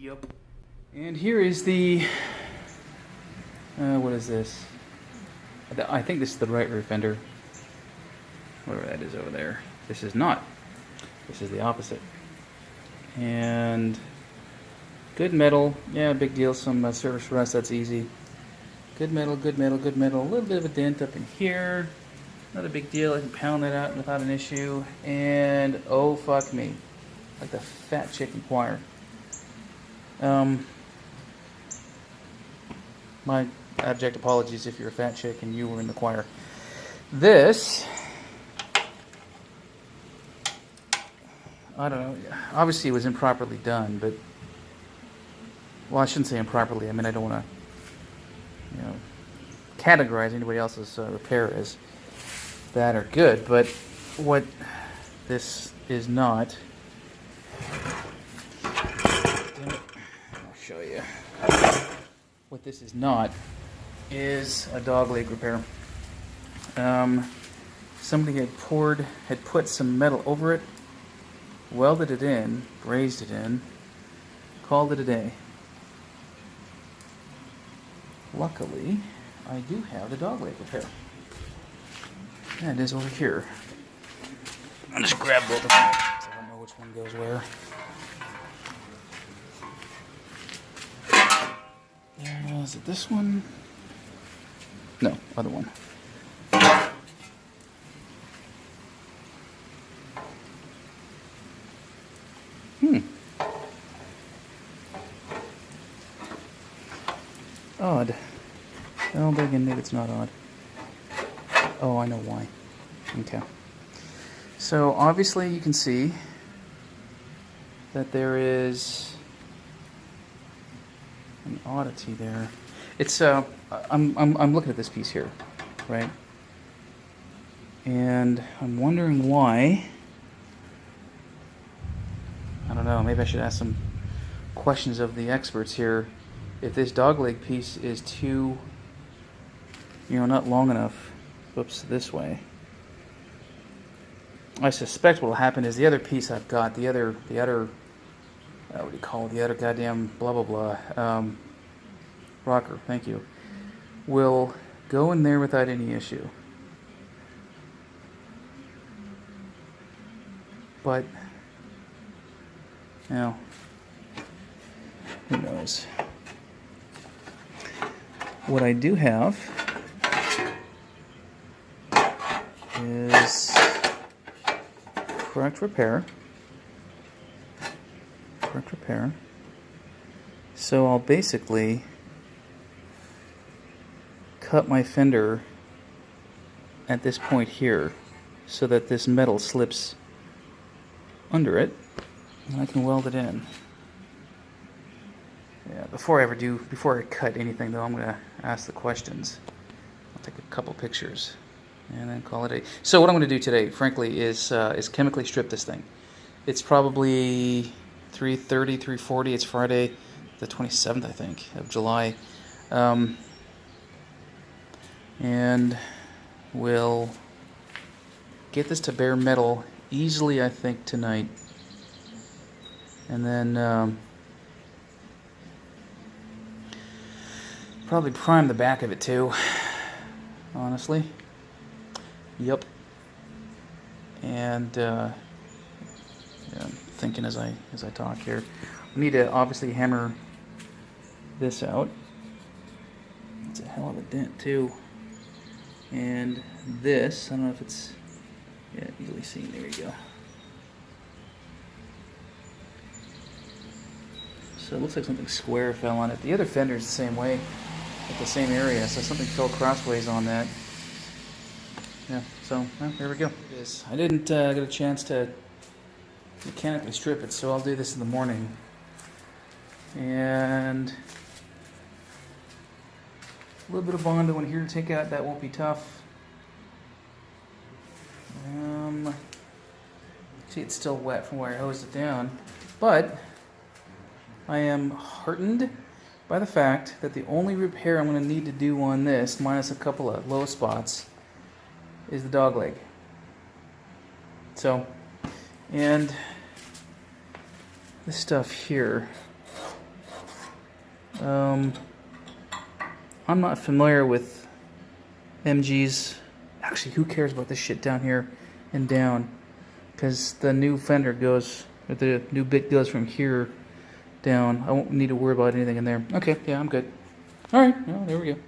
Yep. And here is the, what is this? I think this is the right rear fender. Whatever that is over there. This is not. This is the opposite. And good metal. Yeah, big deal. Some surface rust. That's easy. Good metal, good metal, good metal. A little bit of a dent up in here. Not a big deal. I can pound that out without an issue. And oh fuck me. Like the fat chick in choir. My abject apologies if you're a fat chick and you were in the choir. This, I don't know, obviously it was improperly done, but, well, I shouldn't say improperly. I mean, I don't want to, categorize anybody else's repair as bad or good, but what this is not, damn it, I'll show you. What this is not is a dog leg repair. Somebody had put some metal over it, welded it in, brazed it in, called it a day. Luckily, I do have the dog leg repair. And it is over here. I'll just grab both of them, because I don't know which one goes where. Is it this one? No, other one. Odd. Oh, but again, maybe it's not odd. Oh, I know why. Okay. So, obviously, you can see that there is an oddity there. It's I'm looking at this piece here, right? And I'm wondering why. I don't know, maybe I should ask some questions of the experts here. If this dogleg piece is too, not long enough, whoops, this way. I suspect what will happen is the other piece I've got, the other what do you call it? The other goddamn blah blah blah rocker, thank you, will go in there without any issue. But now, who knows? What I do have is correct repair. So I'll basically cut my fender at this point here so that this metal slips under it and I can weld it in. Yeah, before I cut anything though, I'm going to ask the questions. I'll take a couple pictures and then call it a... So what I'm going to do today, frankly, is chemically strip this thing. It's probably 3:30, 3:40. It's Friday, the 27th, I think, of July. And we'll get this to bare metal easily, I think, tonight. And then probably prime the back of it too, honestly. Yep. And yeah, I'm thinking as I talk here. We need to obviously hammer this out. It's a hell of a dent too. And this, I don't know if it's, yeah, easily seen. There you go. So it looks like something square fell on it. The other fender is the same way, at the same area. So something fell crossways on that. Yeah. So well, there we go. It is. I didn't get a chance to mechanically strip it, so I'll do this in the morning. And a little bit of bondo in here to take out. That won't be tough. See, it's still wet from where I hosed it down, but I am heartened by the fact that the only repair I'm going to need to do on this, minus a couple of low spots, is the dog leg. So, and this stuff here I'm not familiar with MGs. Actually, who cares about this shit down here and down? Because the new Fender goes, or the new bit goes from here down. I won't need to worry about anything in there. Okay, yeah, I'm good. All right, well, there we go.